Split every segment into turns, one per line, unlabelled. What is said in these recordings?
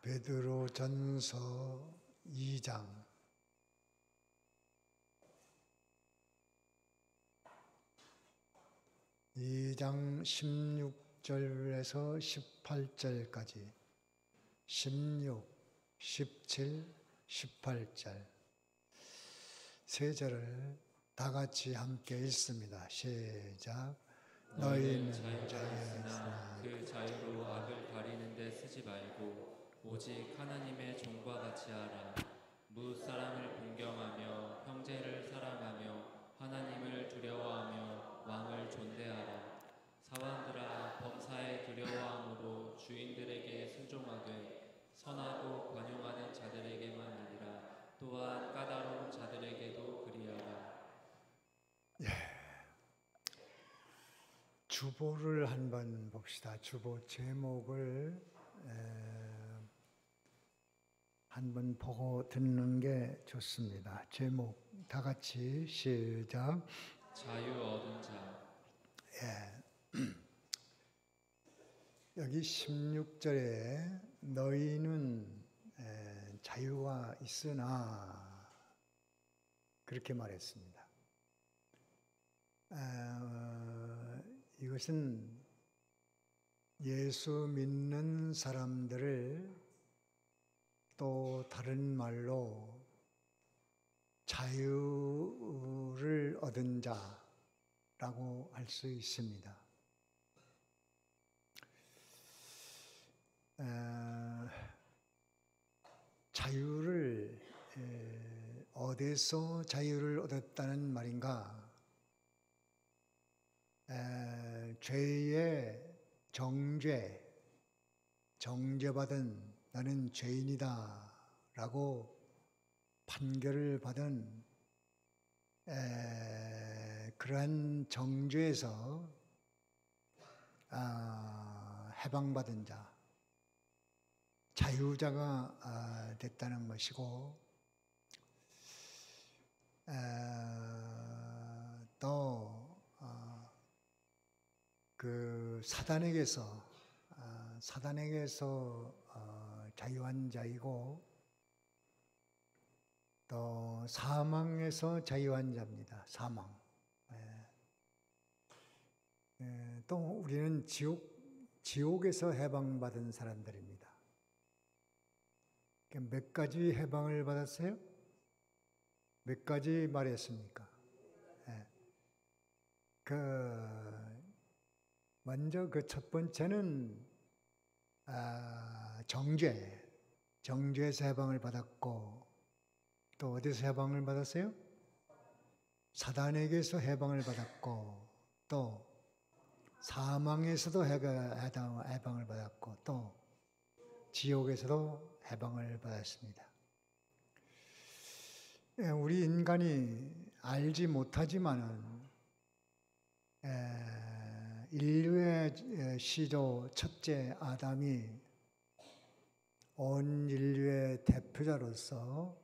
베드로전서 2장 16절에서 18절까지 16, 17, 18절 세 절을 다 같이 함께 읽습니다. 시작. 너희는 자유였으나
그 자유로 악을 가리는 데 쓰지 말고 오직 하나님의 종과 같이 하라. 무사람을 공경하며 형제를 사랑하며 하나님을 두려워하며 왕을 존대하라. 사원들아, 범사에 두려워함으로 주인들에게 순종하되 선하고 관용하는 자들에게만 아니라 또한 까다로운 자들에게도 그리하라.
주보를 한번 봅시다. 주보 제목을 한번 보고 듣는 게 좋습니다. 제목 다 같이 시작.
자유 얻은 자.
여기 16절에 너희는 자유가 있으나 그렇게 말했습니다. 이것은 예수 믿는 사람들을 또 다른 말로 자유를 얻은 자라고 할 수 있습니다. 자유를 어디서 자유를 얻었다는 말인가? 죄의 정죄받은 나는 죄인이다 라고 판결을 받은 그러한 정죄에서 해방받은 자, 자유자가 됐다는 것이고, 또 그 사단에게서 자유한 자이고, 또 사망에서 자유한 자입니다. 사망. 또 우리는 지옥에서 해방받은 사람들입니다. 몇 가지 해방을 받았어요? 몇 가지 말했습니까? 먼저 그 첫 번째는 정죄에서 해방을 받았고, 또 어디서 해방을 받았어요? 사단에게서 해방을 받았고, 또 사망에서도 해방을 받았고, 또 지옥에서도 해방을 받았습니다. 우리 인간이 알지 못하지만은 인류의 시조 첫째 아담이 온 인류의 대표자로서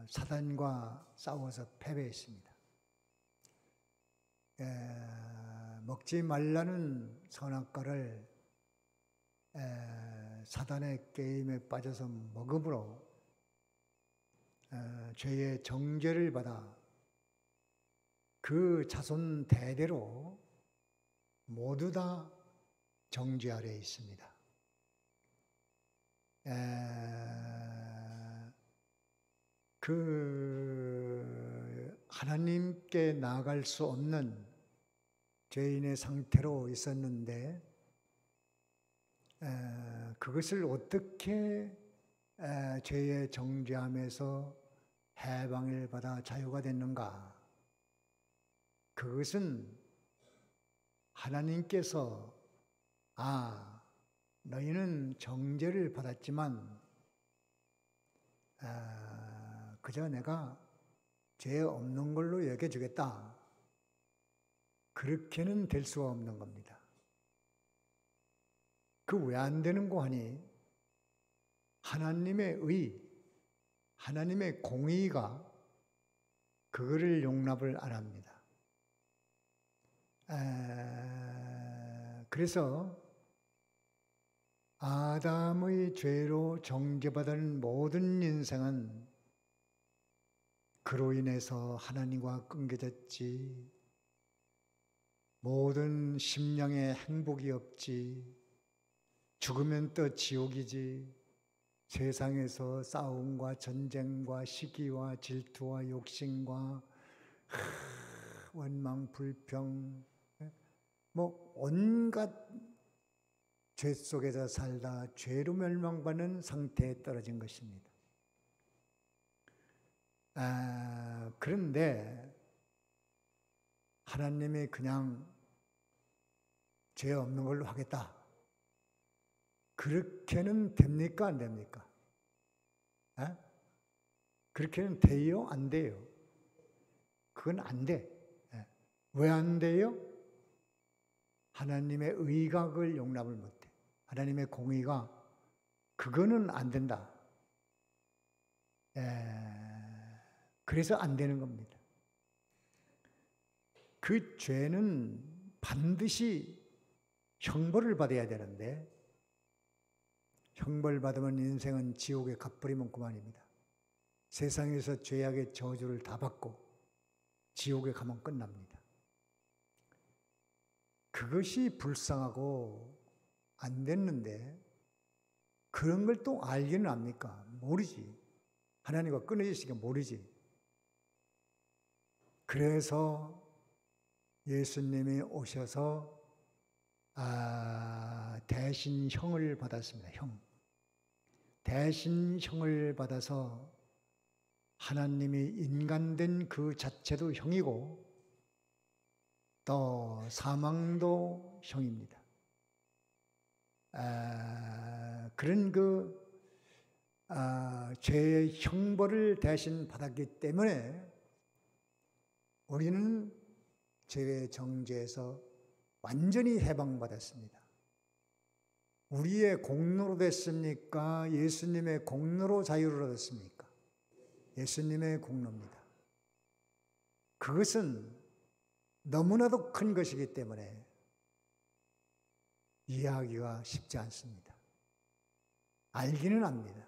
사단과 싸워서 패배했습니다. 먹지 말라는 선악과를 사단의 게임에 빠져서 먹음으로 죄의 정죄를 받아 그 자손 대대로 모두 다 정죄 아래에 있습니다. 그 하나님께 나아갈 수 없는 죄인의 상태로 있었는데, 그것을 어떻게 죄의 정죄함에서 해방을 받아 자유가 됐는가? 그것은 하나님께서 너희는 정죄를 받았지만 그저 내가 죄 없는 걸로 여겨주겠다. 그렇게는 될 수가 없는 겁니다. 그 왜 안 되는 거 하니? 하나님의 하나님의 공의가 그거를 용납을 안 합니다. 그래서 아담의 죄로 정죄받은 모든 인생은 그로 인해서 하나님과 끊겨졌지. 모든 심령에 행복이 없지. 죽으면 또 지옥이지. 세상에서 싸움과 전쟁과 시기와 질투와 욕심과 원망, 불평, 뭐 온갖 죄 속에서 살다 죄로 멸망받는 상태에 떨어진 것입니다. 그런데 하나님이 그냥 죄 없는 걸로 하겠다. 그렇게는 됩니까? 안 됩니까? 그렇게는 돼요? 안 돼요? 그건 안 돼. 왜 안 돼요? 하나님의 의각을 용납을 못해. 하나님의 공의가 그거는 안 된다. 그래서 안 되는 겁니다. 그 죄는 반드시 형벌을 받아야 되는데 형벌 받으면 인생은 지옥에 갚버리면 그만입니다. 세상에서 죄악의 저주를 다 받고 지옥에 가면 끝납니다. 그것이 불쌍하고 안 됐는데 그런 걸 또 알기는 압니까? 모르지. 하나님과 끊어지시니까 모르지. 그래서 예수님이 오셔서 대신 형을 받았습니다. 형. 대신 형을 받아서 하나님이 인간된 그 자체도 형이고 또 사망도 형입니다. 그런 죄의 형벌을 대신 받았기 때문에 우리는 죄의 정죄에서 완전히 해방받았습니다. 우리의 공로로 됐습니까? 예수님의 공로로 자유를 얻었습니까? 예수님의 공로입니다. 그것은 너무나도 큰 것이기 때문에 이해하기가 쉽지 않습니다. 알기는 압니다.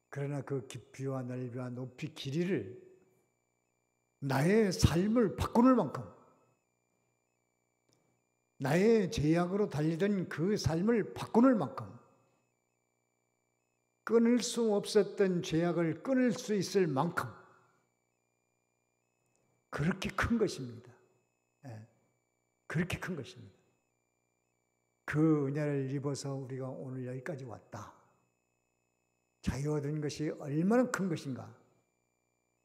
그러나 그 깊이와 넓이와 높이 길이를 나의 삶을 바꾸는 만큼 나의 죄악으로 달리던 그 삶을 바꾸는 만큼 끊을 수 없었던 죄악을 끊을 수 있을 만큼 그렇게 큰 것입니다. 그렇게 큰 것입니다. 그 은혜를 입어서 우리가 오늘 여기까지 왔다. 자유 얻은 것이 얼마나 큰 것인가.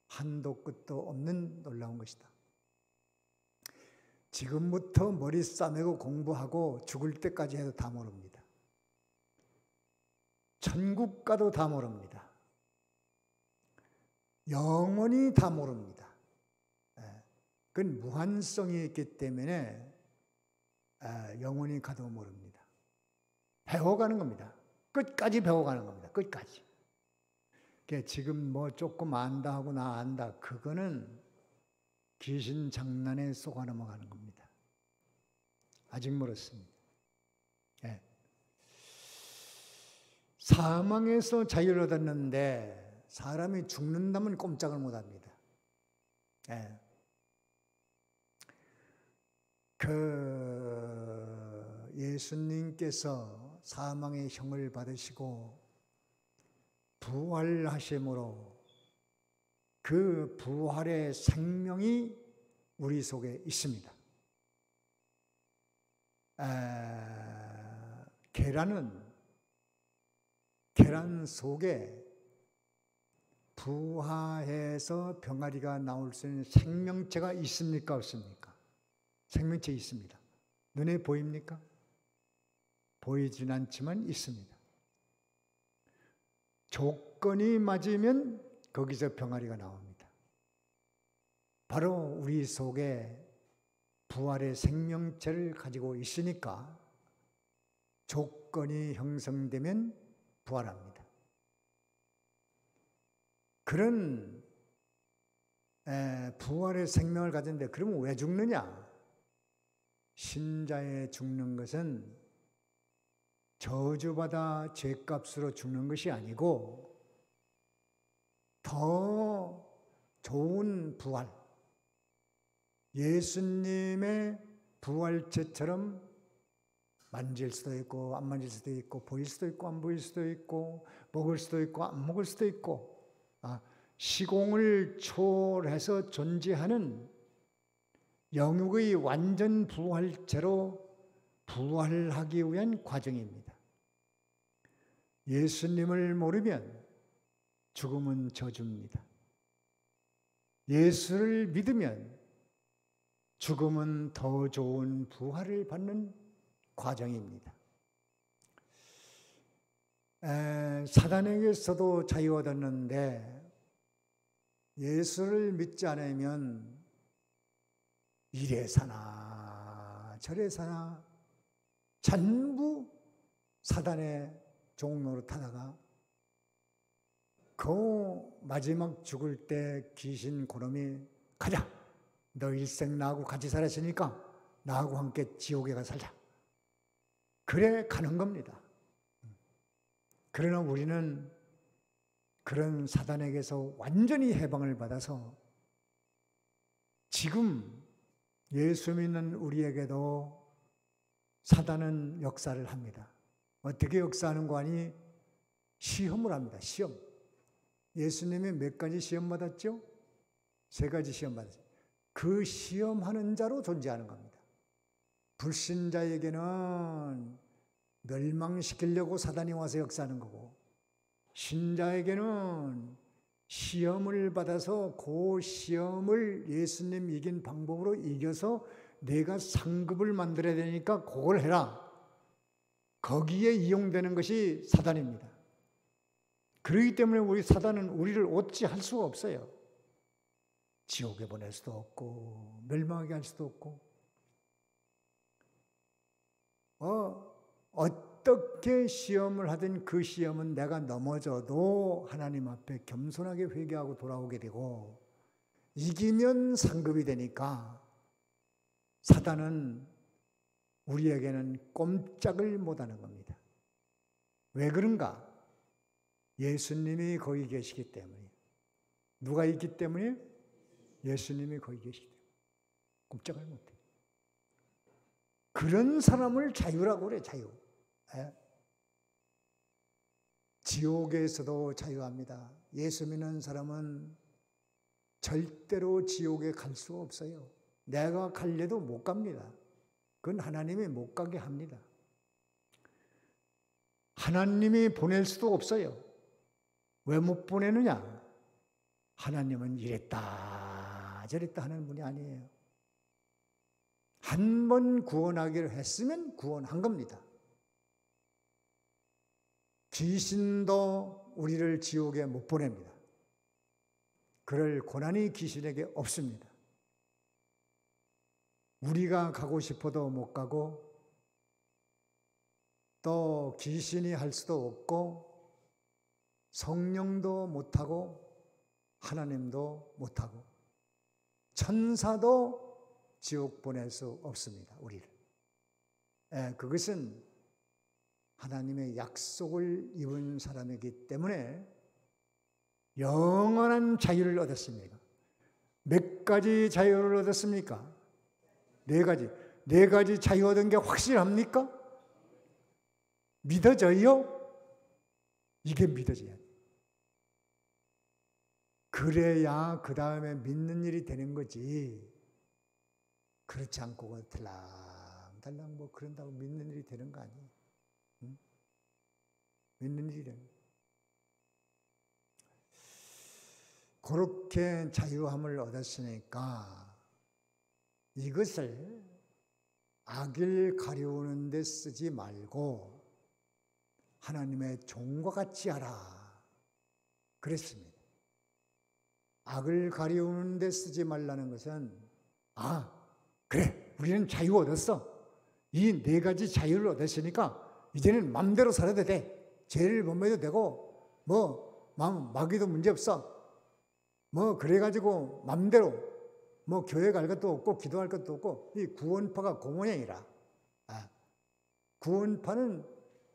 한도 끝도 없는 놀라운 것이다. 지금부터 머리 싸매고 공부하고 죽을 때까지 해도 다 모릅니다. 천국 가도 다 모릅니다. 영원히 다 모릅니다. 그건 무한성이 있기 때문에 영원히 가도 모릅니다. 배워가는 겁니다. 끝까지 배워가는 겁니다. 끝까지. 지금 뭐 조금 안다 하고 나 안다. 그거는 귀신 장난에 속아 넘어가는 겁니다. 아직 멀었습니다. 사망에서 자유를 얻었는데 사람이 죽는다면 꼼짝을 못합니다. 예수님께서 사망의 형을 받으시고 부활하심으로 그 부활의 생명이 우리 속에 있습니다. 계란 속에 부화해서 병아리가 나올 수 있는 생명체가 있습니까? 없습니까? 생명체 있습니다. 눈에 보입니까? 보이진 않지만 있습니다. 조건이 맞으면 거기서 병아리가 나옵니다. 바로 우리 속에 부활의 생명체를 가지고 있으니까 조건이 형성되면 부활합니다. 그런 부활의 생명을 가졌는데 그러면 왜 죽느냐? 신자의 죽는 것은 저주받아 죄값으로 죽는 것이 아니고 더 좋은 부활, 예수님의 부활체처럼 만질 수도 있고 안 만질 수도 있고 보일 수도 있고 안 보일 수도 있고 먹을 수도 있고 안 먹을 수도 있고 시공을 초월해서 존재하는 영육의 완전 부활체로 부활하기 위한 과정입니다. 예수님을 모르면 죽음은 저주입니다. 예수를 믿으면 죽음은 더 좋은 부활을 받는 과정입니다. 사단에게서도 자유 얻었는데 예수를 믿지 않으면 이래 사나 저래 사나 전부 사단의 종로로 타다가 그 마지막 죽을 때 귀신 고놈이 가자, 너 일생 나하고 같이 살았으니까 나하고 함께 지옥에 가 살자. 그래 가는 겁니다. 그러나 우리는 그런 사단에게서 완전히 해방을 받아서 지금 예수 믿는 우리에게도 사단은 역사를 합니다. 어떻게 역사하는 거 아니? 시험을 합니다. 시험. 예수님이 몇 가지 시험 받았죠? 3가지 시험 받았죠. 그 시험하는 자로 존재하는 겁니다. 불신자에게는 멸망시키려고 사단이 와서 역사하는 거고, 신자에게는 시험을 받아서 그 시험을 예수님 이긴 방법으로 이겨서 내가 상급을 만들어야 되니까 그걸 해라. 거기에 이용되는 것이 사단입니다. 그렇기 때문에 우리 사단은 우리를 어찌할 수가 없어요. 지옥에 보낼 수도 없고 멸망하게 할 수도 없고 어떻게 시험을 하든 그 시험은 내가 넘어져도 하나님 앞에 겸손하게 회개하고 돌아오게 되고 이기면 상급이 되니까 사단은 우리에게는 꼼짝을 못하는 겁니다. 왜 그런가? 예수님이 거기 계시기 때문에. 누가 있기 때문에? 예수님이 거기 계시기 때문에. 꼼짝을 못해. 그런 사람을 자유라고 그래, 자유. 지옥에서도 자유합니다. 예수 믿는 사람은 절대로 지옥에 갈 수 없어요. 내가 갈래도 못 갑니다. 그건 하나님이 못 가게 합니다. 하나님이 보낼 수도 없어요. 왜 못 보내느냐? 하나님은 이랬다 저랬다 하는 분이 아니에요. 한 번 구원하기로 했으면 구원한 겁니다. 귀신도 우리를 지옥에 못 보냅니다. 그럴 권한이 귀신에게 없습니다. 우리가 가고 싶어도 못 가고 또 귀신이 할 수도 없고 성령도 못하고 하나님도 못하고 천사도 지옥 보낼 수 없습니다. 우리를. 그것은 하나님의 약속을 입은 사람이기 때문에 영원한 자유를 얻었습니다. 몇 가지 자유를 얻었습니까? 4가지. 4가지 자유 얻은 게 확실합니까? 믿어져요? 이게 믿어져야 돼. 그래야 그 다음에 믿는 일이 되는 거지. 그렇지 않고 달랑달랑 뭐 그런다고 믿는 일이 되는 거 아니에요. 응? 믿는 일이 되는 거예요. 그렇게 자유함을 얻었으니까 이것을 악을 가려우는 데 쓰지 말고 하나님의 종과 같이 하라 그랬습니다. 악을 가려우는 데 쓰지 말라는 것은 그래 우리는 자유 얻었어. 이 4가지 자유를 얻었으니까 이제는 마음대로 살아도 돼. 죄를 범해도 되고 뭐 마귀도 문제없어. 뭐 그래가지고 마음대로 뭐 교회 갈 것도 없고 기도할 것도 없고 이 구원파가 그 모양이라. 구원파는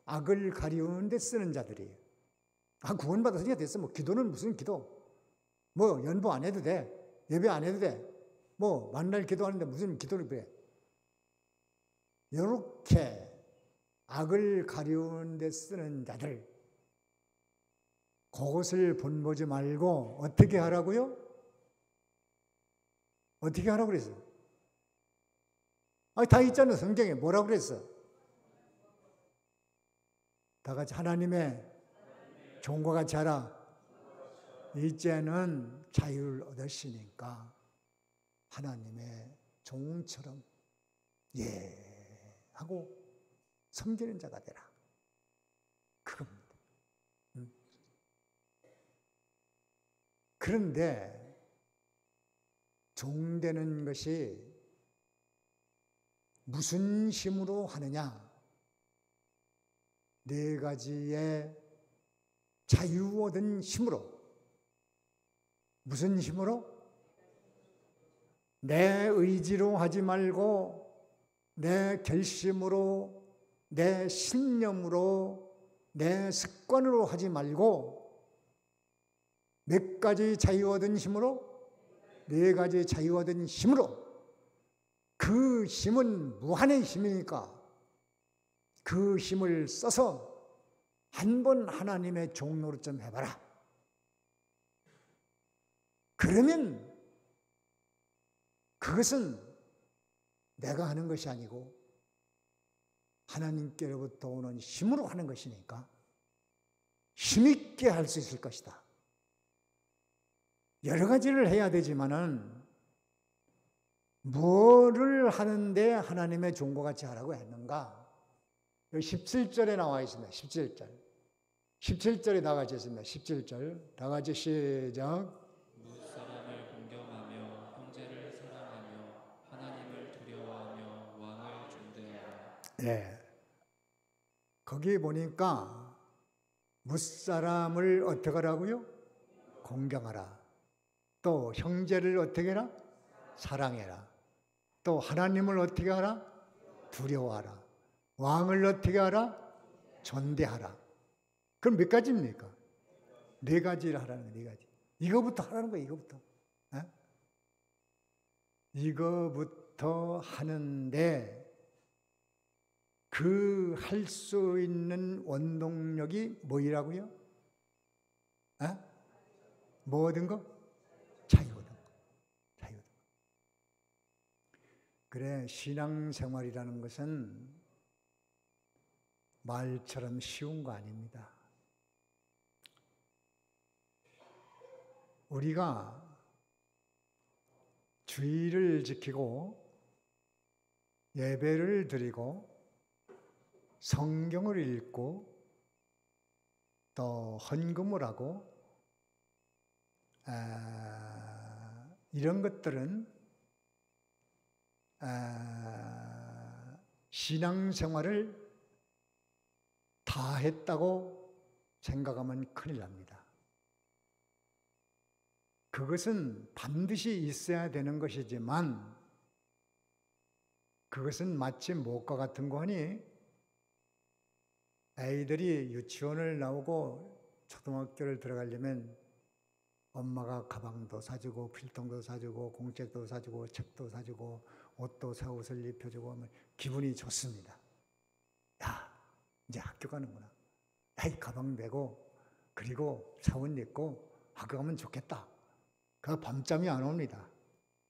악을 가리우는 데 쓰는 자들이에요. 구원받았으니까 됐어. 기도는 무슨 기도? 연보 안 해도 돼. 예배 안 해도 돼. 만날 기도하는데 무슨 기도를 해. 이렇게 악을 가리우는 데 쓰는 자들, 그것을 본보지 말고 어떻게 하라고요? 어떻게 하라고 그랬어요? 다 있잖아요. 성경에 뭐라고 그랬어? 다 같이 하나님의 종과 같이 하라. 이제는 자유를 얻으시니까 하나님의 종처럼 하고 섬기는 자가 되라. 그겁니다. 그런데 종되는 것이 무슨 힘으로 하느냐? 네 가지의 자유 얻은 힘으로. 무슨 힘으로? 내 의지로 하지 말고 내 결심으로, 내 신념으로, 내 습관으로 하지 말고 몇 가지 자유 얻은 힘으로? 네 가지 자유 얻은 힘으로. 그 힘은 무한의 힘이니까 그 힘을 써서 한번 하나님의 종로를 좀 해봐라. 그러면 그것은 내가 하는 것이 아니고 하나님께로부터 오는 힘으로 하는 것이니까 힘있게 할 수 있을 것이다. 여러 가지를 해야 되지만은 뭐를 하는데 하나님의 종과 같이 하라고 했는가? 17절에 나와 있습니다. 17절. 17절에 다 같이 있습니다. 17절. 다 같이 시작.
무사람을 공경하며 형제를 사랑하며 하나님을 두려워하며 왕을 존대하라.
네. 거기 보니까 무사람을 어떻게 하라고요? 공경하라. 또 형제를 어떻게 해라? 사랑해라. 또 하나님을 어떻게 하라? 두려워하라. 왕을 어떻게 하라? 존대하라. 그럼 몇 가지입니까? 네 가지를 하라는 거예요. 네 가지. 이거부터 하라는 거예요. 이거부터. 이거부터 하는데 그 할 수 있는 원동력이 뭐이라고요? 뭐 얻은 거? 자유 얻은 거. 자유 얻은 거. 그래, 신앙생활이라는 것은 말처럼 쉬운 거 아닙니다. 우리가 주의를 지키고 예배를 드리고 성경을 읽고 또 헌금을 하고 이런 것들은 신앙생활을 다 했다고 생각하면 큰일 납니다. 그것은 반드시 있어야 되는 것이지만 그것은 마치 무엇과 같은 거니? 아이들이 유치원을 나오고 초등학교를 들어가려면 엄마가 가방도 사주고 필통도 사주고 공책도 사주고 책도 사주고 옷도 새 옷을 입혀주고 하면 기분이 좋습니다. 야, 이제 학교 가는구나. 이 가방 메고 그리고 새 옷 입고 학교 가면 좋겠다. 그 밤잠이 안 옵니다.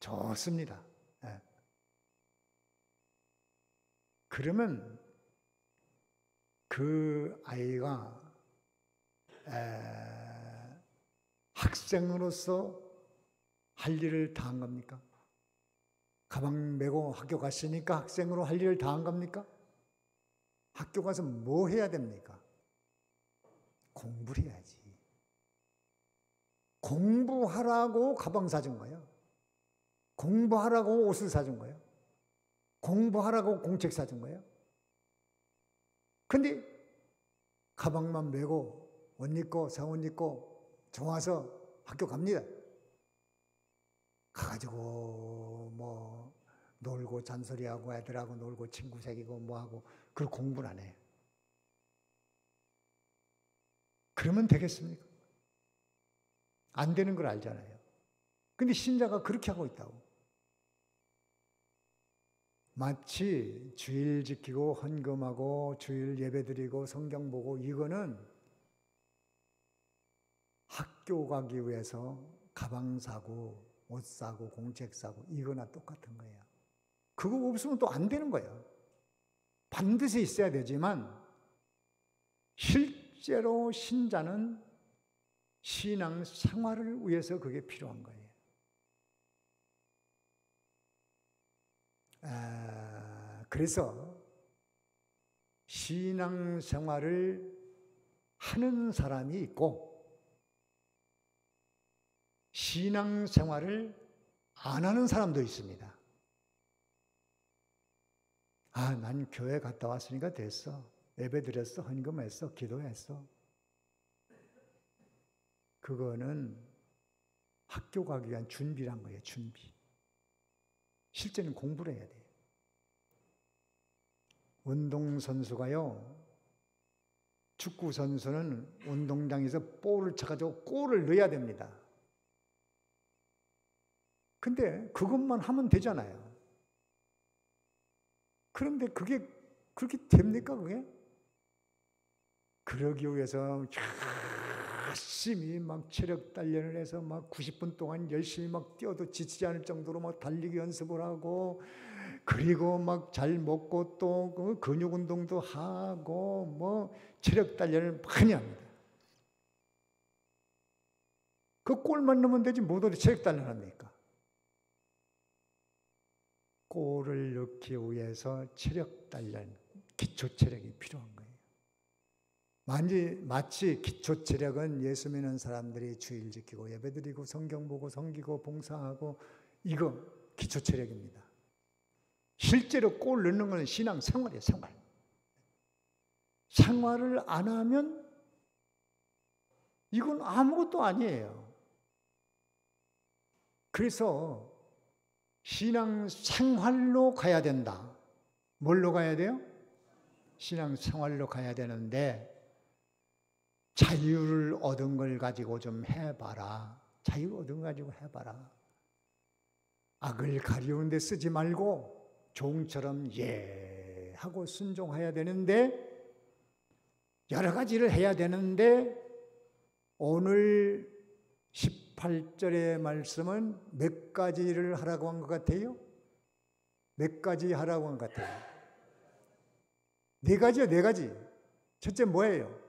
좋습니다. 예. 그러면 그 아이가 학생으로서 할 일을 다 한 겁니까? 가방 메고 학교 갔으니까 학생으로 할 일을 다 한 겁니까? 학교 가서 뭐 해야 됩니까? 공부를 해야지. 공부하라고 가방 사준 거예요. 공부하라고 옷을 사준 거예요. 공부하라고 공책 사준 거예요. 근데 가방만 메고 옷 입고 새 옷 입고 좋아서 학교 갑니다. 가가지고 뭐 놀고 잔소리하고 애들하고 놀고 친구 사귀고 뭐하고 그걸 공부를 안 해요. 그러면 되겠습니까? 안 되는 걸 알잖아요. 근데 신자가 그렇게 하고 있다고. 마치 주일 지키고 헌금하고 주일 예배드리고 성경 보고 이거는 학교 가기 위해서 가방 사고 옷 사고 공책 사고 이거나 똑같은 거예요. 그거 없으면 또 안 되는 거예요. 반드시 있어야 되지만 실제로 신자는 신앙 생활을 위해서 그게 필요한 거예요. 그래서 신앙 생활을 하는 사람이 있고 신앙 생활을 안 하는 사람도 있습니다. 아, 난 교회 갔다 왔으니까 됐어. 예배 드렸어. 헌금했어. 기도했어. 그거는 학교 가기 위한 준비란 거예요. 준비. 실제는 공부를 해야 돼요. 운동선수가요. 축구선수는 운동장에서 볼을 쳐가지고 골을 넣어야 됩니다. 근데 그것만 하면 되잖아요. 그런데 그게 그렇게 됩니까, 그게? 그러기 위해서 열심히 막 체력 단련을 해서 막 90분 동안 열심히 막 뛰어도 지치지 않을 정도로 막 달리기 연습을 하고 그리고 막 잘 먹고 또 근육 운동도 하고 뭐 체력 단련을 많이 합니다. 그 골만 넣으면 되지 뭐들이 체력 단련합니까? 골을 넣기 위해서 체력 단련, 기초 체력이 필요한 거예요. 마치 기초 체력은 예수 믿는 사람들이 주일 지키고 예배드리고 성경 보고 섬기고 봉사하고 이거 기초 체력입니다. 실제로 골 넣는 건 신앙 생활이에요, 생활. 생활을 안 하면 이건 아무것도 아니에요. 그래서 신앙 생활로 가야 된다. 뭘로 가야 돼요? 신앙 생활로 가야 되는데 자유를 얻은 걸 가지고 좀 해봐라. 자유 얻은 걸 가지고 해봐라. 악을 가리우는 데 쓰지 말고 종처럼 예 하고 순종해야 되는데 여러 가지를 해야 되는데 오늘 18절의 말씀은 몇 가지를 하라고 한 것 같아요? 몇 가지 하라고 한 것 같아요? 네 가지요, 네 가지. 첫째 뭐예요?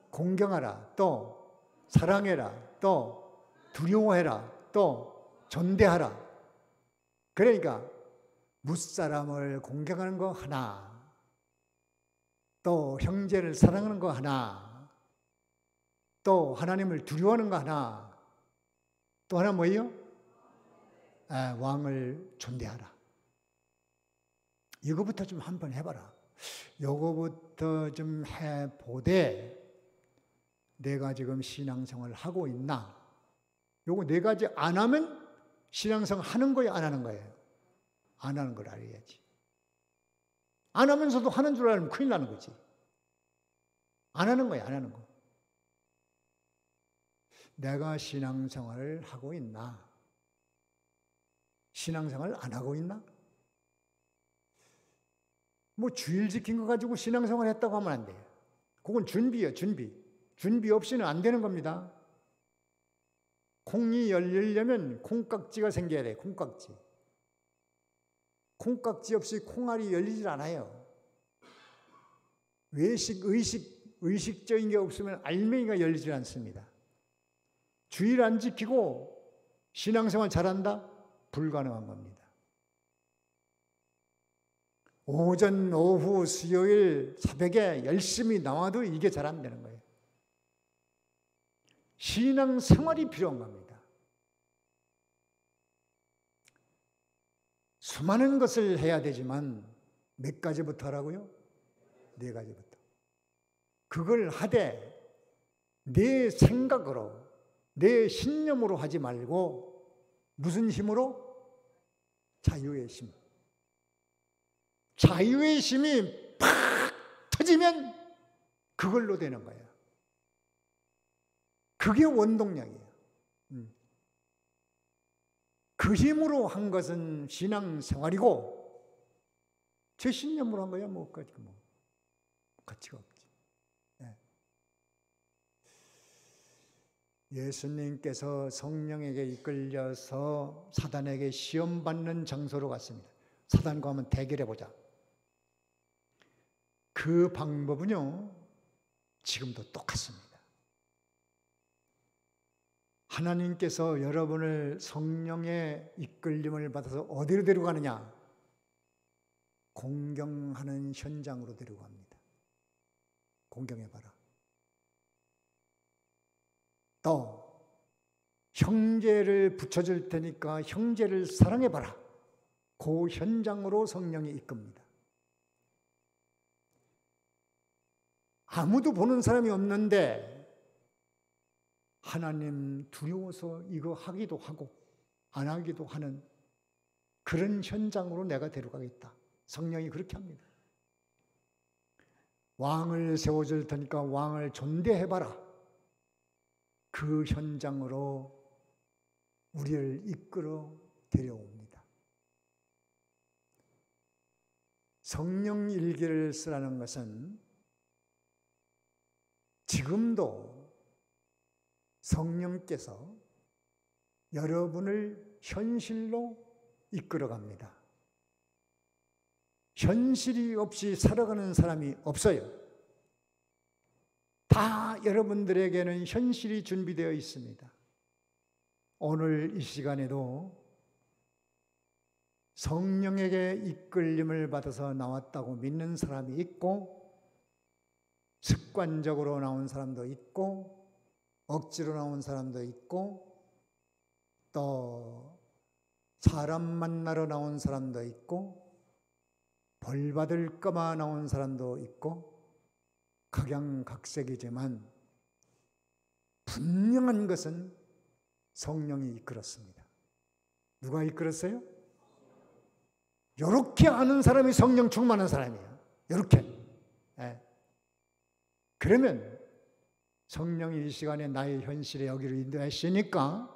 공경하라, 또 사랑해라, 또 두려워해라, 또 존대하라. 그러니까 무사람을 공경하는 거 하나, 또 형제를 사랑하는 거 하나, 또 하나님을 두려워하는 거 하나, 또 하나 뭐예요? 왕을 존대하라. 이거부터 좀 한번 해봐라. 이거부터 좀 해보되 내가 지금 신앙생활을 하고 있나? 요거 네 가지 안 하면 신앙생활 하는 거예요, 안 하는 거예요? 안 하는 걸 알아야지. 안 하면서도 하는 줄 알면 큰일 나는 거지. 안 하는 거예요, 안 하는 거. 내가 신앙생활을 하고 있나? 신앙생활을 안 하고 있나? 뭐 주일 지킨 거 가지고 신앙생활 했다고 하면 안 돼요. 그건 준비예요, 준비. 준비 없이는 안 되는 겁니다. 콩이 열리려면 콩깍지가 생겨야 돼요, 콩깍지. 콩깍지 없이 콩알이 열리질 않아요. 의식적인 게 없으면 알맹이가 열리질 않습니다. 주일 안 지키고 신앙생활 잘한다? 불가능한 겁니다. 오전, 오후, 수요일, 새벽에 열심히 나와도 이게 잘 안 되는 거예요. 신앙생활이 필요한 겁니다. 수많은 것을 해야 되지만 몇 가지부터 하라고요? 네 가지부터. 그걸 하되 내 생각으로, 내 신념으로 하지 말고 무슨 힘으로? 자유의 힘. 자유의 힘이 팍 터지면 그걸로 되는 거예요. 그게 원동력이에요. 그 힘으로 한 것은 신앙생활이고 제 신념으로 한 거야 뭐 가치가 없지. 예수님께서 성령에게 이끌려서 사단에게 시험받는 장소로 갔습니다. 사단과 한번 대결해보자. 그 방법은요, 지금도 똑같습니다. 하나님께서 여러분을 성령의 이끌림을 받아서 어디로 데려가느냐? 공경하는 현장으로 데려갑니다. 공경해봐라. 또 형제를 붙여줄 테니까 형제를 사랑해봐라. 그 현장으로 성령이 이끕니다. 아무도 보는 사람이 없는데 하나님 두려워서 이거 하기도 하고 안 하기도 하는 그런 현장으로 내가 데려가겠다. 성령이 그렇게 합니다. 왕을 세워줄 테니까 왕을 존대해봐라. 그 현장으로 우리를 이끌어 데려옵니다. 성령 일기를 쓰라는 것은 지금도 성령께서 여러분을 현실로 이끌어갑니다. 현실이 없이 살아가는 사람이 없어요. 다 여러분들에게는 현실이 준비되어 있습니다. 오늘 이 시간에도 성령에게 이끌림을 받아서 나왔다고 믿는 사람이 있고 습관적으로 나온 사람도 있고 억지로 나온 사람도 있고 또 사람 만나러 나온 사람도 있고 벌 받을까봐 나온 사람도 있고 각양각색이지만 분명한 것은 성령이 이끌었습니다. 누가 이끌었어요? 이렇게 아는 사람이 성령 충만한 사람이에요. 이렇게. 그러면 성령이 이 시간에 나의 현실에 여기로 인도하시니까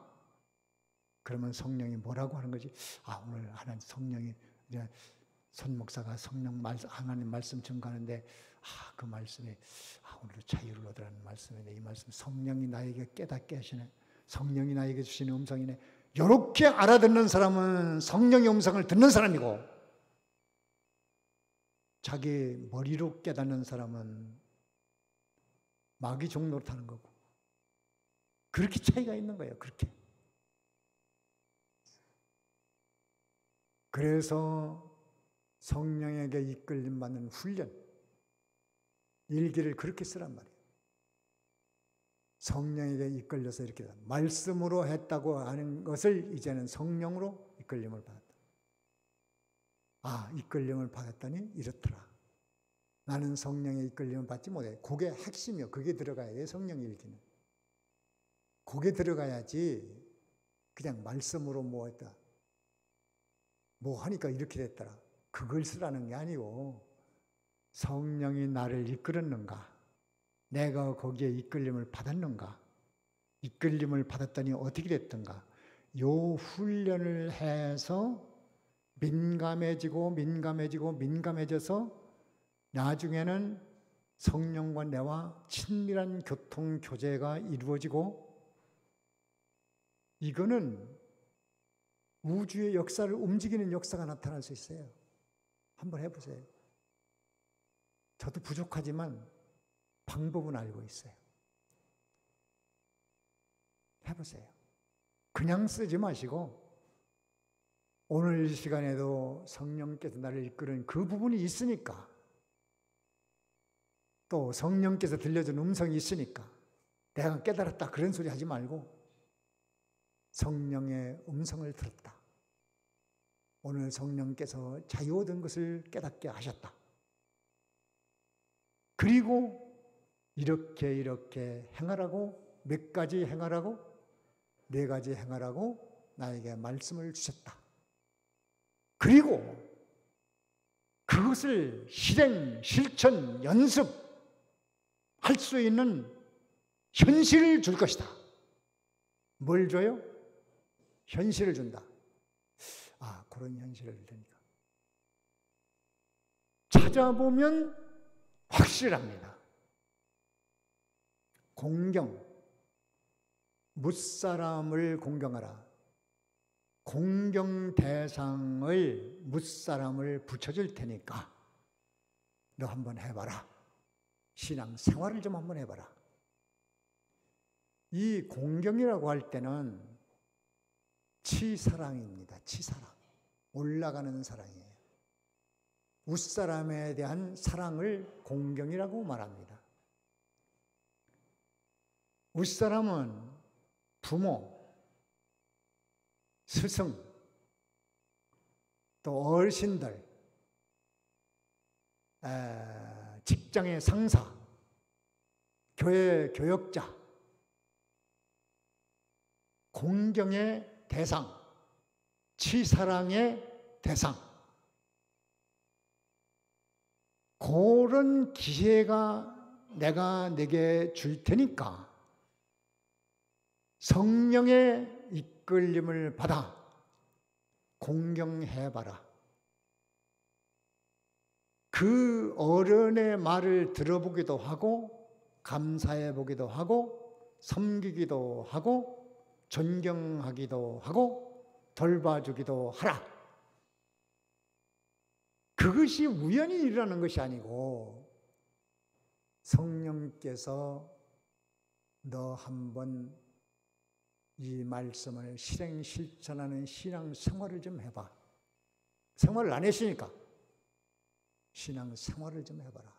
그러면 성령이 뭐라고 하는 거지? 오늘 하나님 성령이 이제 손 목사가 성령 말씀 하나님 말씀 전가하는데 그 말씀에 오늘도 자유를 얻으라는 말씀인데 이 말씀 성령이 나에게 깨닫게 하시네. 성령이 나에게 주시는 음성이네. 이렇게 알아듣는 사람은 성령의 음성을 듣는 사람이고 자기 머리로 깨닫는 사람은 마귀 종노릇 하는 거고 그렇게 차이가 있는 거예요. 그렇게. 그래서 성령에게 이끌림 받는 훈련 일기를 그렇게 쓰란 말이에요. 성령에게 이끌려서 이렇게 말씀으로 했다고 하는 것을 이제는 성령으로 이끌림을 받았다. 이끌림을 받았더니 이렇더라. 나는 성령의 이끌림을 받지 못해. 그게 핵심이요. 그게 들어가야 돼. 성령 일기는. 그게 들어가야지 그냥 말씀으로 뭐 했다. 뭐 하니까 이렇게 됐더라. 그걸 쓰라는 게 아니고 성령이 나를 이끌었는가? 내가 거기에 이끌림을 받았는가? 이끌림을 받았더니 어떻게 됐던가? 요 훈련을 해서 민감해져서 나중에는 성령과 내와 친밀한 교통 교제가 이루어지고 이거는 우주의 역사를 움직이는 역사가 나타날 수 있어요. 한번 해보세요. 저도 부족하지만 방법은 알고 있어요. 해보세요. 그냥 쓰지 마시고 오늘 이 시간에도 성령께서 나를 이끄는 그 부분이 있으니까 또 성령께서 들려준 음성이 있으니까 내가 깨달았다 그런 소리 하지 말고 성령의 음성을 들었다. 오늘 성령께서 자유 얻은 것을 깨닫게 하셨다. 그리고 이렇게 행하라고 몇 가지 행하라고 4가지 행하라고 나에게 말씀을 주셨다. 그리고 그것을 실행, 실천, 연습할 수 있는 현실을 줄 것이다. 뭘 줘요? 현실을 준다. 아, 그런 현실을 줄 테니까. 찾아보면 확실합니다. 공경, 뭇사람을 공경하라. 공경 대상을 뭇사람을 붙여줄 테니까 너 한번 해봐라. 신앙 생활을 좀 한번 해봐라. 이 공경이라고 할 때는 치사랑입니다. 치사랑. 올라가는 사랑이에요. 윗사람에 대한 사랑을 공경이라고 말합니다. 윗사람은 부모, 스승, 또 어르신들, 직장의 상사, 교회 교역자, 공경의 대상, 치사랑의 대상, 그런 기회가 내가 내게 줄 테니까 성령의 이끌림을 받아 공경해봐라. 그 어른의 말을 들어보기도 하고 감사해보기도 하고 섬기기도 하고 존경하기도 하고 돌봐주기도 하라. 그것이 우연히 일어나는 것이 아니고 성령께서 너 한번 이 말씀을 실행 실천하는 신앙 생활을 좀 해봐. 생활을 안 했으니까 신앙 생활을 좀 해봐라.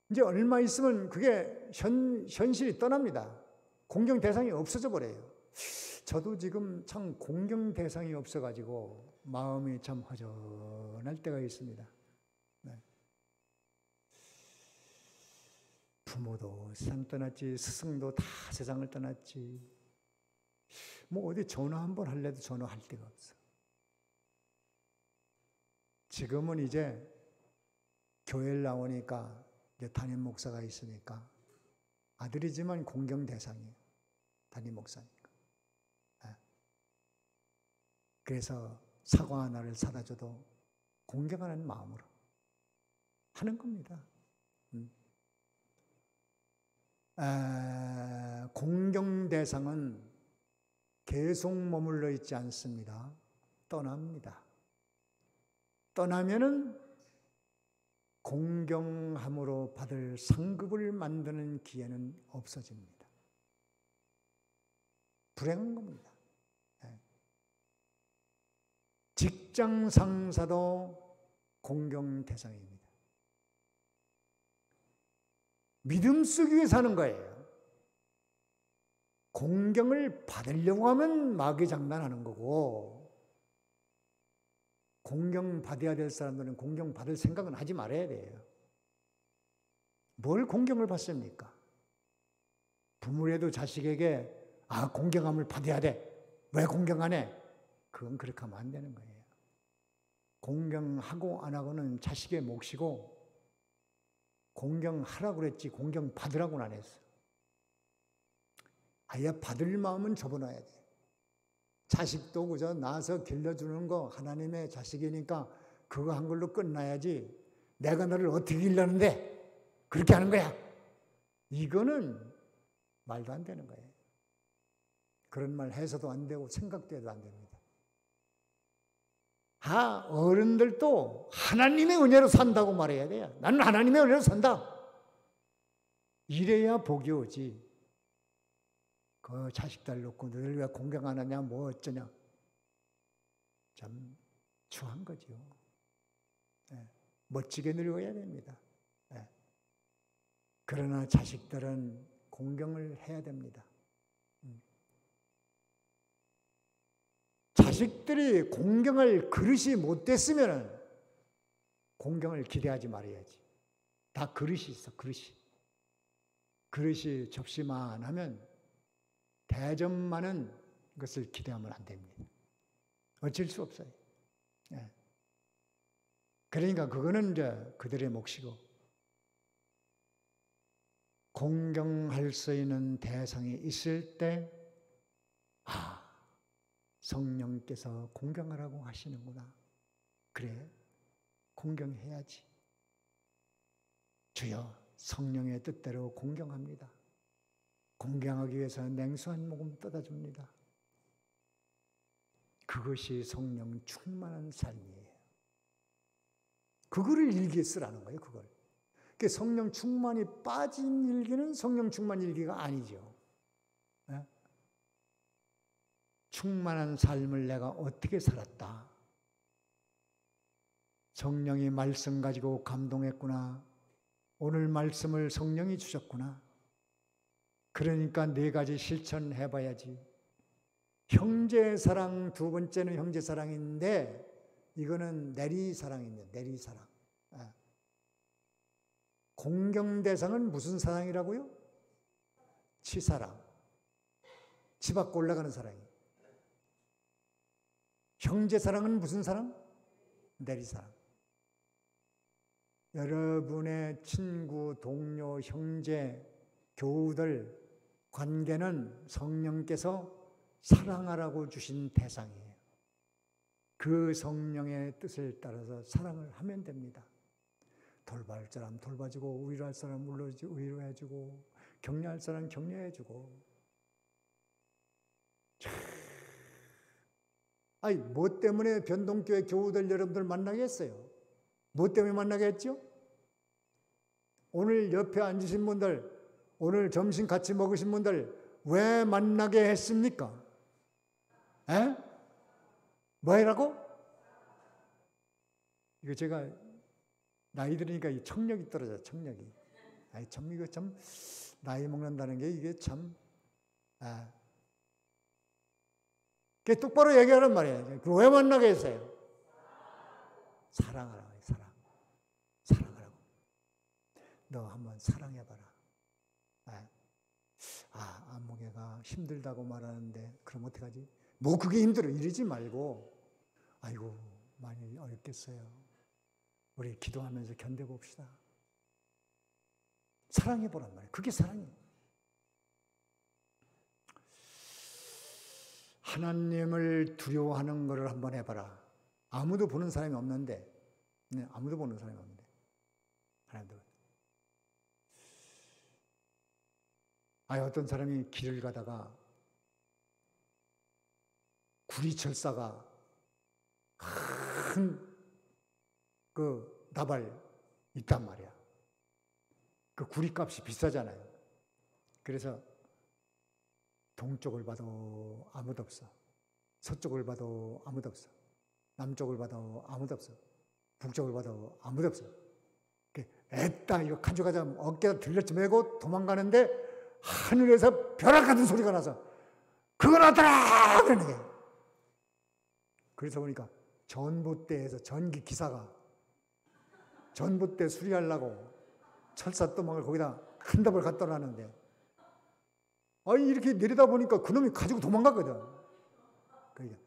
이제 얼마 있으면 그게 현실이 떠납니다. 공경 대상이 없어져 버려요. 저도 지금 참 공경 대상이 없어가지고 마음이 참 허전할 때가 있습니다. 네. 부모도 세상 떠났지, 스승도 다 세상을 떠났지. 뭐 어디 전화 한번 할래도 전화할 데가 없어. 지금은 이제 교회를 나오니까 이제 담임 목사가 있으니까 아들이지만 공경 대상이에요. 담임 목사니까. 그래서 사과 하나를 사다 줘도 공경하는 마음으로 하는 겁니다. 공경 대상은 계속 머물러 있지 않습니다. 떠납니다. 떠나면은 공경함으로 받을 상급을 만드는 기회는 없어집니다. 불행한 겁니다. 직장 상사도 공경 대상입니다. 믿음 쓰기 위해 사는 거예요. 공경을 받으려고 하면 마귀 장난하는 거고, 공경 받아야 될 사람들은 공경 받을 생각은 하지 말아야 돼요. 뭘 공경을 받습니까? 부모라도 자식에게 공경함을 받아야 돼. 왜 공경 안 해? 그건 그렇게 하면 안 되는 거예요. 공경하고 안 하고는 자식의 몫이고, 공경하라고 그랬지 공경 받으라고는 안 했어. 아예 받을 마음은 접어놔야 돼. 자식도 그저 낳아서 길러주는 거 하나님의 자식이니까 그거 한 걸로 끝나야지 내가 너를 어떻게 길렀는데 그렇게 하는 거야. 이거는 말도 안 되는 거예요. 그런 말 해서도 안 되고 생각도 해도 안 됩니다. 어른들도 하나님의 은혜로 산다고 말해야 돼요. 나는 하나님의 은혜로 산다. 이래야 복이 오지. 그 자식들 놓고 너희들 왜 공경 안 하냐, 뭐 어쩌냐. 참 추한 거죠. 네. 멋지게 늙어야 됩니다. 네. 그러나 자식들은 공경을 해야 됩니다. 자식들이 공경할 그릇이 못 됐으면 공경을 기대하지 말아야지. 다 그릇이 있어, 그릇이. 그릇이 접시만 하면 대접만은 것을 기대하면 안 됩니다. 어쩔 수 없어요. 네. 그러니까 그거는 이제 그들의 몫이고, 공경할 수 있는 대상이 있을 때, 성령께서 공경하라고 하시는구나. 그래, 공경해야지. 주여, 성령의 뜻대로 공경합니다. 공경하기 위해서 냉수 한 모금 떠다 줍니다. 그것이 성령 충만한 삶이에요. 그거를 일기에 쓰라는 거예요, 그걸. 그러니까 성령 충만이 빠진 일기는 성령 충만 일기가 아니죠. 네? 충만한 삶을 내가 어떻게 살았다. 성령이 말씀 가지고 감동했구나. 오늘 말씀을 성령이 주셨구나. 그러니까 4가지 실천해봐야지. 형제 사랑, 두 번째는 형제 사랑인데 이거는 내리사랑입니다. 내리사랑. 공경 대상은 무슨 사랑이라고요? 치사랑. 치 받고 올라가는 사랑이. 형제 사랑은 무슨 사랑? 내리사랑. 여러분의 친구, 동료, 형제, 교우들 관계는 성령께서 사랑하라고 주신 대상이에요. 그 성령의 뜻을 따라서 사랑을 하면 됩니다. 돌볼 사람 돌봐주고, 위로할 사람 위로해주고, 격려할 사람 격려해주고. 아니, 뭐 때문에 변동교회 교우들 여러분들 만나게 했어요? 뭐 때문에 만나게 했죠? 오늘 옆에 앉으신 분들, 오늘 점심 같이 먹으신 분들 왜 만나게 했습니까? 에? 뭐라고? 이거 제가 나이 들으니까 이 청력이 떨어져요. 청력이. 아이 참 이거 참 나이 먹는다는 게 이게 참. 그게 똑바로 얘기하란 말이에요. 왜 만나게 했어요? 사랑하라고 해요. 사랑하라고. 너 한번 사랑해봐라. 안목애가 힘들다고 말하는데 그럼 어떡하지? 뭐 그게 힘들어 이러지 말고, 아이고 많이 어렵겠어요. 우리 기도하면서 견뎌봅시다. 사랑해보란 말이에요. 그게 사랑이에요. 하나님을 두려워하는 것을 한번 해봐라. 아무도 보는 사람이 없는데, 아무도 보는 사람이 없는데, 하나님도. 어떤 사람이 길을 가다가 구리철사가 큰 그 나발 있단 말이야. 그 구리값이 비싸잖아요. 그래서 동쪽을 봐도 아무도 없어. 서쪽을 봐도 아무도 없어. 남쪽을 봐도 아무도 없어. 북쪽을 봐도 아무도 없어. 애따 이거 가져가자 어깨가 들렸지 메고 도망가는데 하늘에서 벼락 같은 소리가 나서 그거 나더라! 그러는 게. 그래서 보니까 전봇대에서 전기 기사가 전봇대 수리하려고 철사또막을 거기다 큰 답을 갖다 놨는데, 이렇게 내리다 보니까 그놈이 가지고 도망갔거든. 그러니까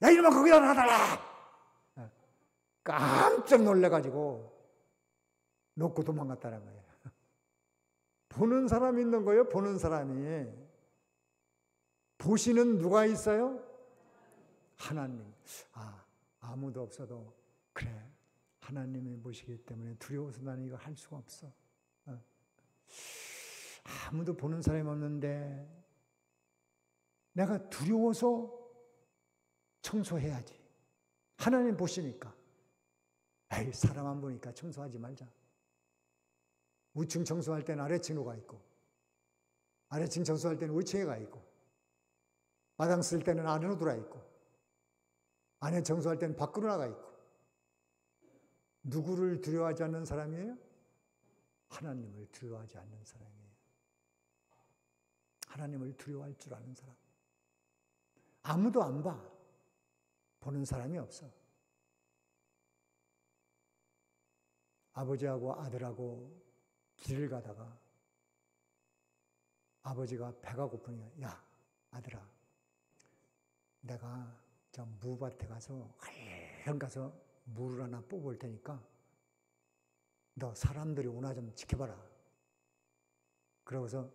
야 이놈아 거기다 놔달라! 깜짝 놀래가지고 놓고 도망갔다는 거예요. 보는 사람이 있는 거예요. 보는 사람이. 보시는 누가 있어요? 하나님. 아무도 없어도 그래 하나님이 보시기 때문에 두려워서 나는 이거 할 수가 없어. 아무도 보는 사람이 없는데 내가 두려워서 청소해야지. 하나님 보시니까. 사람 안 보니까 청소하지 말자. 우층 청소할 때는 아래층으로 가 있고, 아래층 청소할 때는 위층에 가 있고, 마당 쓸 때는 안으로 들어와 있고, 안에 청소할 때는 밖으로 나가 있고. 누구를 두려워하지 않는 사람이에요? 하나님을 두려워하지 않는 사람이에요. 하나님을 두려워할 줄 아는 사람. 아무도 안 봐. 보는 사람이 없어. 아버지하고 아들하고 길을 가다가 아버지가 배가 고프니까 야 아들아 내가 저 무밭에 가서 얼른 가서 물을 하나 뽑을 테니까 너 사람들이 오나 좀 지켜봐라. 그러고서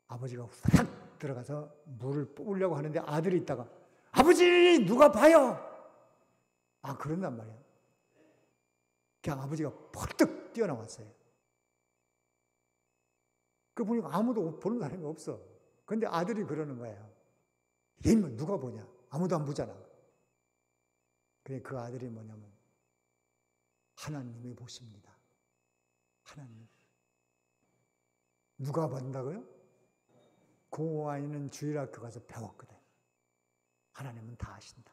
아버지가 후다닥 들어가서 물을 뽑으려고 하는데 아들이 있다가 아버지 누가 봐요? 그런단 말이야. 그냥 아버지가 펄떡 뛰어나왔어요. 그 보니까 아무도 보는 사람이 없어. 근데 아들이 그러는 거예요. 얘는 누가 보냐? 아무도 안 보잖아. 근데 그 아들이 뭐냐면 하나님이 보십니다. 하나님. 누가 본다고요? 그 아이는 주일학교 가서 배웠거든. 하나님은 다 아신다.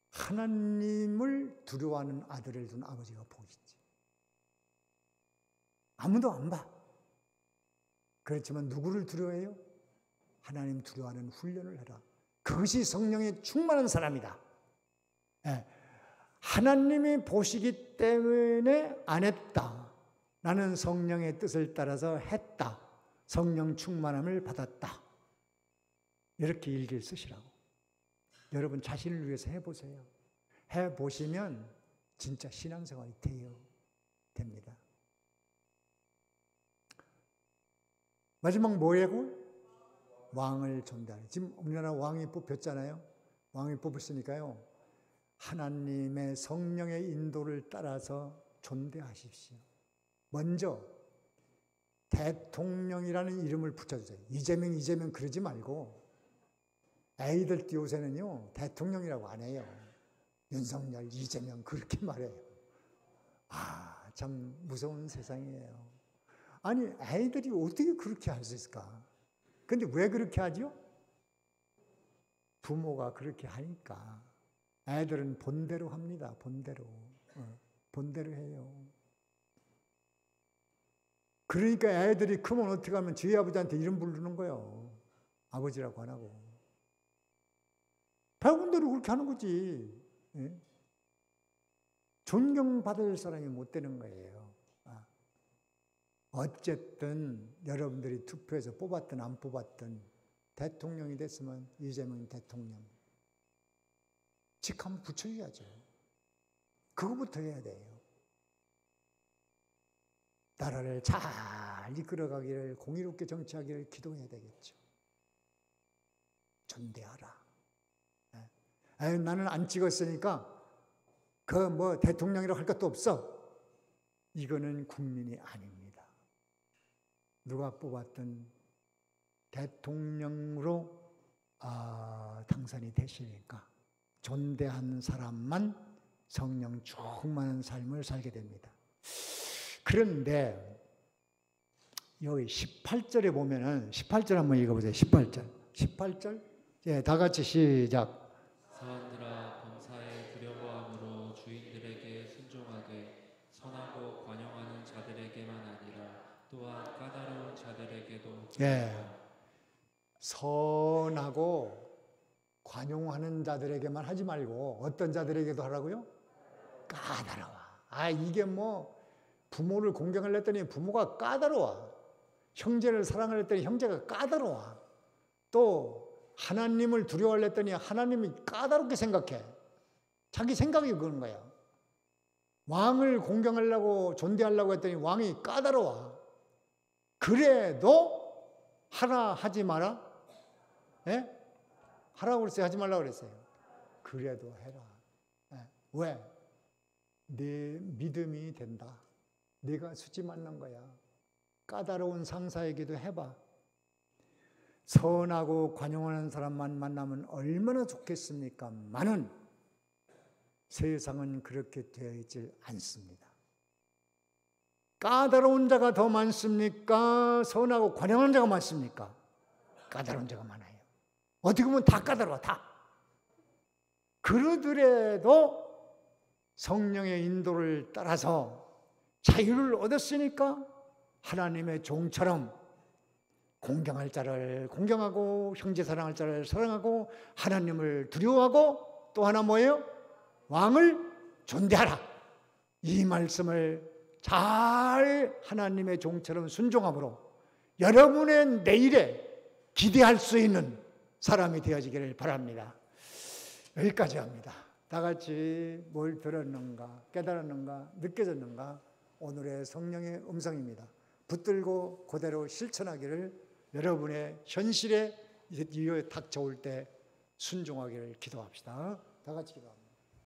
하나님을 두려워하는 아들을 둔 아버지가 복이지. 아무도 안 봐. 그렇지만 누구를 두려워해요? 하나님 두려워하는 훈련을 해라. 그것이 성령에 충만한 사람이다. 하나님이 보시기 때문에 안 했다. 나는 성령의 뜻을 따라서 했다. 성령 충만함을 받았다. 이렇게 일기를 쓰시라고. 여러분 자신을 위해서 해보세요. 해보시면 진짜 신앙생활이 됩니다. 마지막 뭐라고? 왕을 존대하는. 지금 우리나라 왕이 뽑혔잖아요. 왕이 뽑혔으니까요. 하나님의 성령의 인도를 따라서 존대하십시오. 먼저 대통령이라는 이름을 붙여주세요. 이재명 그러지 말고 애들 요새는요 대통령이라고 안 해요. 윤석열, 이재명 그렇게 말해요. 참 무서운 세상이에요. 아니 애들이 어떻게 그렇게 할 수 있을까? 근데 왜 그렇게 하죠? 부모가 그렇게 하니까. 애들은 본대로 합니다. 본대로 해요. 그러니까 애들이 크면 어떻게 하면 저희 아버지한테 이름 부르는 거예요. 아버지라고 안 하고. 배운 대로 그렇게 하는 거지. 존경받을 사람이 못 되는 거예요. 어쨌든 여러분들이 투표해서 뽑았든 안 뽑았든 대통령이 됐으면 이재명 대통령. 직 한번 붙여줘야죠. 그거부터 해야 돼요. 나라를 잘 이끌어가기를, 공의롭게 정치하기를 기도해야 되겠죠. 존대하라. 나는 안 찍었으니까 대통령이라고 할 것도 없어. 이거는 국민이 아닙니다. 누가 뽑았든 대통령으로 당선이 되시니까 존대하는 사람만 성령 충만한 삶을 살게 됩니다. 그런데 여기 18절에 보면은 18절 한번 읽어보세요. 18절. 예, 다 같이 시작.
사원들아 범사에 두려워함으로 주인들에게 순종하되 선하고 관용하는 자들에게만 아니라 또한 까다로운 자들에게도
선하고 관용하는 자들에게만 하지 말고 어떤 자들에게도 하라고요? 까다로워. 이게 부모를 공경하려 했더니 부모가 까다로워. 형제를 사랑하려 했더니 형제가 까다로워. 또 하나님을 두려워하려 했더니 하나님이 까다롭게 생각해. 자기 생각이 그런 거야. 왕을 공경하려고 존대하려고 했더니 왕이 까다로워. 그래도 하라 하지 마라. 하라고 그랬어요? 하지 말라고 그랬어요? 그래도 해라. 왜? 네 믿음이 된다. 네가 수지 맞는 거야. 까다로운 상사에게도 해봐. 선하고 관용하는 사람만 만나면 얼마나 좋겠습니까? 많은 세상은 그렇게 되어 있지 않습니다. 까다로운 자가 더 많습니까? 선하고 관용하는 자가 많습니까? 까다로운 자가 많아요. 어떻게 보면 다 까다로워, 다. 그러더라도 성령의 인도를 따라서 자유를 얻었으니까 하나님의 종처럼 공경할 자를 공경하고 형제 사랑할 자를 사랑하고 하나님을 두려워하고 또 하나 뭐예요? 왕을 존대하라. 이 말씀을 잘 하나님의 종처럼 순종함으로 여러분의 내일에 기대할 수 있는 사람이 되어지기를 바랍니다. 여기까지 합니다. 다 같이 뭘 들었는가, 깨달았는가, 느껴졌는가? 오늘의 성령의 음성입니다. 붙들고 그대로 실천하기를 여러분의 현실에 닥쳐올 때 순종하기를 기도합시다. 다 같이 기도합니다.